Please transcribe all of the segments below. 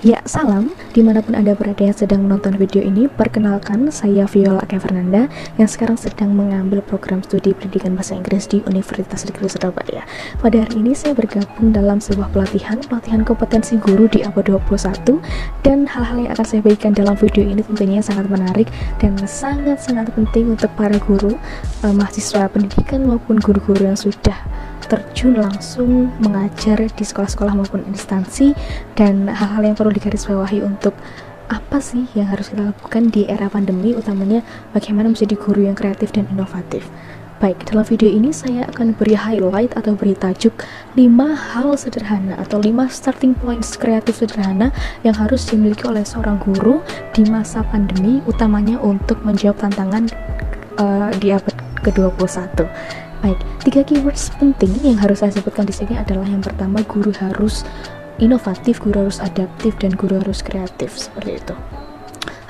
Ya, salam dimanapun Anda berada yang sedang menonton video ini. Perkenalkan, saya Viola K. Fernanda yang sekarang sedang mengambil program studi pendidikan bahasa Inggris di Universitas Negeri Surabaya. Pada hari ini saya bergabung dalam sebuah pelatihan kompetensi guru di abad 21, dan hal-hal yang akan saya bagikan dalam video ini tentunya sangat menarik dan sangat-sangat penting untuk para guru, mahasiswa pendidikan maupun guru-guru yang sudah terjun langsung mengajar di sekolah-sekolah maupun instansi, dan hal-hal yang perlu digarisbawahi untuk apa sih yang harus kita lakukan di era pandemi, utamanya bagaimana menjadi guru yang kreatif dan inovatif. Baik, dalam video ini saya akan beri highlight atau beri tajuk 5 hal sederhana atau 5 starting points kreatif sederhana yang harus dimiliki oleh seorang guru di masa pandemi, utamanya untuk menjawab tantangan di abad ke-21. Baik, 3 keywords penting yang harus saya sebutkan di sini adalah yang pertama, guru harus inovatif, guru harus adaptif, dan guru harus kreatif, seperti itu.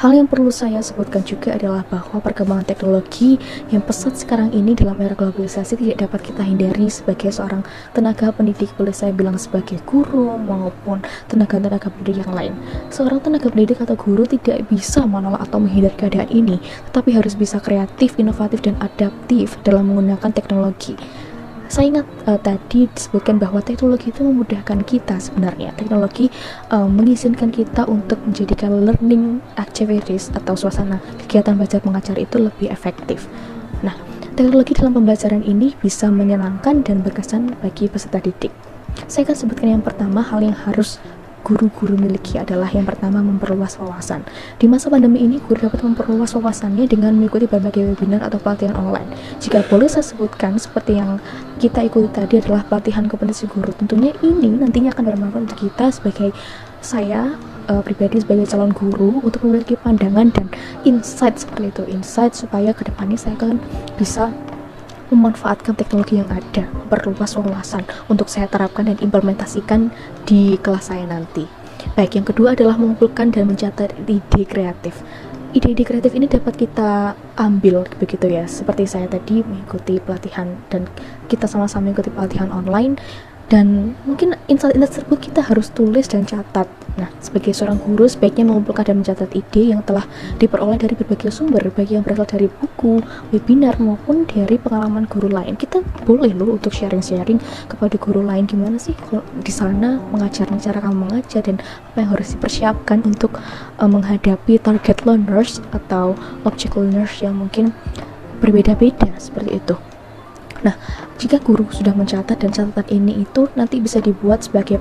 Hal yang perlu saya sebutkan juga adalah bahwa perkembangan teknologi yang pesat sekarang ini dalam era globalisasi tidak dapat kita hindari sebagai seorang tenaga pendidik, boleh saya bilang sebagai guru maupun tenaga-tenaga pendidik yang lain. Seorang tenaga pendidik atau guru tidak bisa menolak atau menghindari keadaan ini, tetapi harus bisa kreatif, inovatif, dan adaptif dalam menggunakan teknologi. Saya ingat tadi disebutkan bahwa teknologi itu memudahkan kita sebenarnya. Teknologi mengizinkan kita untuk menjadikan learning activities atau suasana kegiatan belajar mengajar itu lebih efektif. Nah, teknologi dalam pembelajaran ini bisa menyenangkan dan berkesan bagi peserta didik. Saya akan sebutkan yang pertama, hal yang harus guru-guru miliki adalah yang pertama, memperluas wawasan. Di masa pandemi ini, guru dapat memperluas wawasannya dengan mengikuti berbagai webinar atau pelatihan online. Jika boleh saya sebutkan, seperti yang kita ikuti tadi adalah pelatihan kompetensi guru. Tentunya ini nantinya akan bermanfaat untuk kita sebagai saya pribadi sebagai calon guru untuk memiliki pandangan dan insight seperti itu. Insight supaya kedepannya saya akan bisa memanfaatkan teknologi yang ada, perluas wawasan untuk saya terapkan dan implementasikan di kelas saya nanti. Baik, yang kedua adalah mengumpulkan dan mencatat ide kreatif. Ide-ide kreatif ini dapat kita ambil begitu ya, seperti saya tadi mengikuti pelatihan dan kita sama-sama mengikuti pelatihan online, dan mungkin insight-insight tersebut kita harus tulis dan catat. Nah, sebagai seorang guru sebaiknya mengumpulkan dan mencatat ide yang telah diperoleh dari berbagai sumber, baik yang berasal dari buku, webinar, maupun dari pengalaman guru lain. Kita boleh loh untuk sharing-sharing kepada guru lain, gimana sih di sana mengajarnya, cara kamu mengajar, dan apa yang harus dipersiapkan untuk menghadapi target learners atau object learners yang mungkin berbeda-beda, seperti itu. Nah, jika guru sudah mencatat dan catatan ini itu nanti bisa dibuat sebagai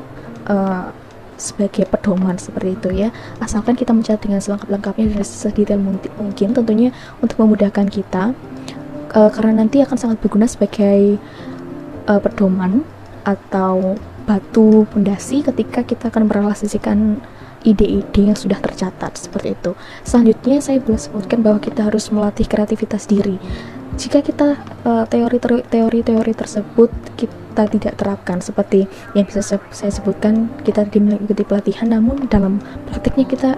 pedoman seperti itu ya, asalkan kita mencatat dengan selengkap-lengkapnya dan sedetail mungkin, tentunya untuk memudahkan kita, karena nanti akan sangat berguna sebagai pedoman atau batu pondasi ketika kita akan merealisasikan ide-ide yang sudah tercatat, seperti itu. Selanjutnya saya boleh sebutkan bahwa kita harus melatih kreativitas diri. Jika kita teori-teori tersebut kita tidak terapkan, seperti yang bisa saya sebutkan, kita mengikuti pelatihan namun dalam praktiknya kita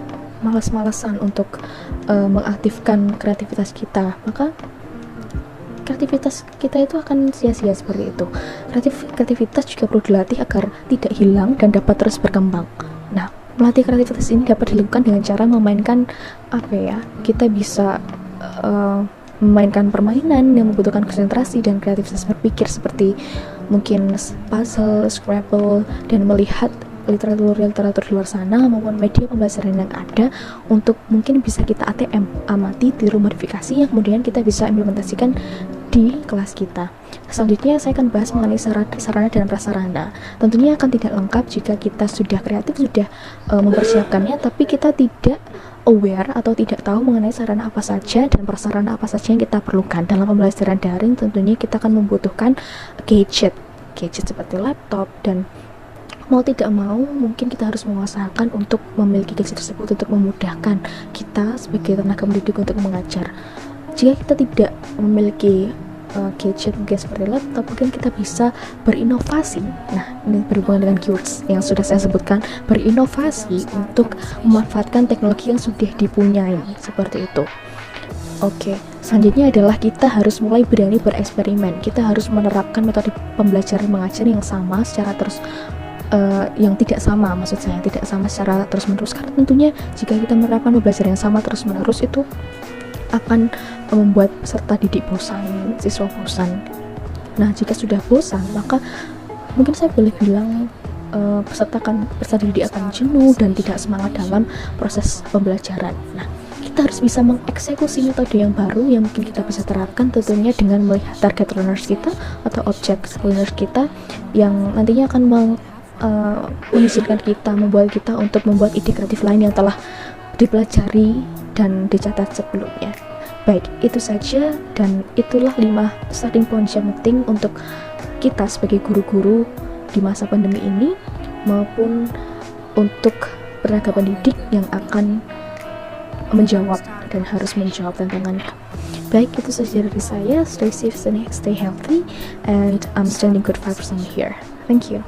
malas-malasan untuk mengaktifkan kreativitas kita, maka kreativitas kita itu akan sia-sia seperti itu. Kreativitas juga perlu dilatih agar tidak hilang dan dapat terus berkembang. Nah, melatih kreativitas ini dapat dilakukan dengan cara memainkan kita bisa memainkan permainan yang membutuhkan konsentrasi dan kreativitas berpikir, seperti mungkin puzzle, Scrabble, dan melihat literatur di luar sana maupun media pembelajaran yang ada untuk mungkin bisa kita amati, tiru, modifikasi yang kemudian kita bisa implementasikan di kelas kita. Selanjutnya saya akan bahas mengenai sarana dan prasarana. Tentunya akan tidak lengkap jika kita sudah kreatif, sudah mempersiapkannya, tapi kita tidak aware atau tidak tahu mengenai sarana apa saja dan prasarana apa saja yang kita perlukan. Dalam pembelajaran daring tentunya kita akan membutuhkan gadget seperti laptop, dan mau tidak mau mungkin kita harus mengusahakan untuk memiliki gadget tersebut untuk memudahkan kita sebagai tenaga pendidik untuk mengajar. Jika kita tidak memiliki gadget mungkin seperti laptop, mungkin kita bisa berinovasi. Nah, ini berhubungan dengan keywords yang sudah saya sebutkan, berinovasi untuk memanfaatkan teknologi yang sudah dipunyai, seperti itu. Oke, Selanjutnya adalah kita harus mulai berani bereksperimen. Kita harus menerapkan metode pembelajaran mengajar yang sama secara terus yang tidak sama, maksud saya tidak sama secara terus menerus, karena tentunya jika kita menerapkan pembelajaran yang sama terus menerus itu akan membuat peserta didik bosan, siswa bosan. Nah, jika sudah bosan, maka mungkin saya boleh bilang peserta didik akan jenuh dan tidak semangat dalam proses pembelajaran. Nah, kita harus bisa mengeksekusi metode yang baru yang mungkin kita bisa terapkan, tentunya dengan melihat target learners kita atau object learners kita yang nantinya akan mengizinkan kita, membuat kita untuk membuat ide kreatif lain yang telah dipelajari dan dicatat sebelumnya. Baik, itu saja, dan itulah 5 starting point yang penting untuk kita sebagai guru-guru di masa pandemi ini, maupun untuk tenaga pendidik yang akan menjawab dan harus menjawab tantangannya. Baik, itu saja dari saya. Stay safe, stay healthy, and I'm standing good vibes on here. Thank you.